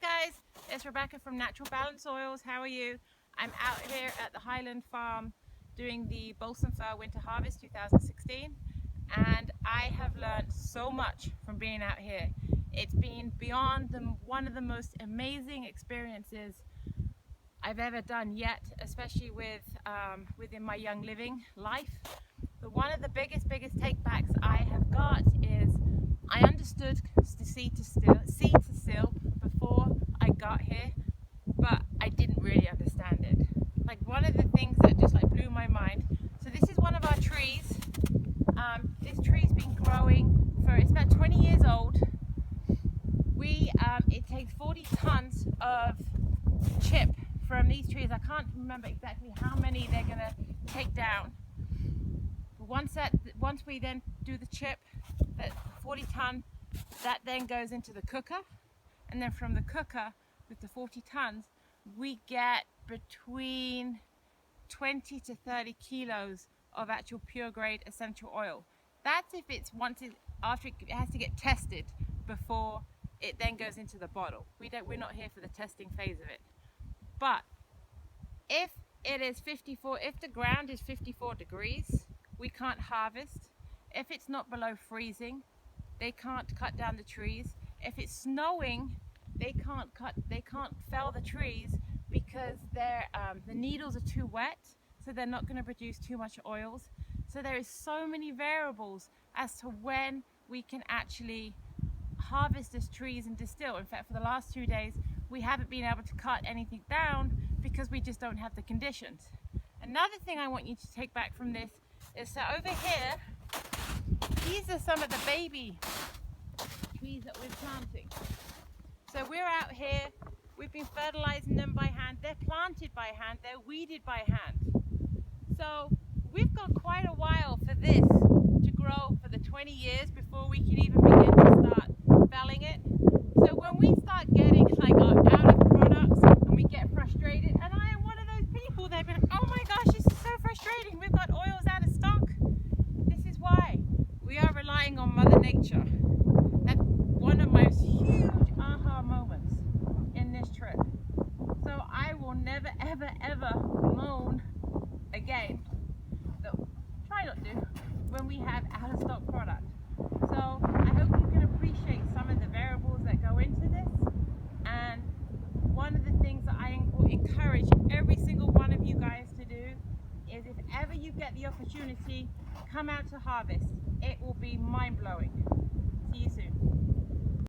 guys, it's Rebecca from Natural Balance Oils. How are you? I'm out here at the Highland Farm doing the Balsam Fir Winter Harvest 2016, and I have learned so much from being out here. It's been beyond one of the most amazing experiences I've ever done yet, especially within my young living life. But one of the biggest takebacks I have got is I understood the seed to still before I got here, but I didn't really understand it. Like, one of the things that just blew my mind. So this is one of our trees. This tree's been growing it's about 20 years old. It takes 40 tons of chip from these trees. I can't remember exactly how many they're gonna take down. But once we then do the chip, that 40 ton, that then goes into the cooker, and then from the cooker with the 40 tons, we get between 20 to 30 kilos of actual pure grade essential oil. That's if it's after it has to get tested before it then goes into the bottle. We're not here for the testing phase of it. But if the ground is 54 degrees, we can't harvest. If it's not below freezing, they can't cut down the trees. If it's snowing, they can't fell the trees because the needles are too wet, so they're not going to produce too much oils. So there is so many variables as to when we can actually harvest these trees and distill. In fact, for the last 2 days, we haven't been able to cut anything down because we just don't have the conditions. Another thing I want you to take back from this is that over here, these are some of the baby trees that we're planting. So we're out here, we've been fertilizing them by hand. They're planted by hand, they're weeded by hand. So we've got quite a while for this to grow, for the 20 years before we can even begin to start felling it. So when we start getting out of products and we get frustrated, and I am one of those people that have been, oh my gosh, this is so frustrating, we've got oils out of stock. This is why we are relying on Mother Nature. That's one of my huge aha moments in this trip. So I will never ever moan again. So try not to when we have out of stock product. So I hope you can appreciate some of the variables that go into this. And one of the things that I will encourage every single one of you guys to do is, if ever you get the opportunity, come out to harvest. It will be mind-blowing. See you soon.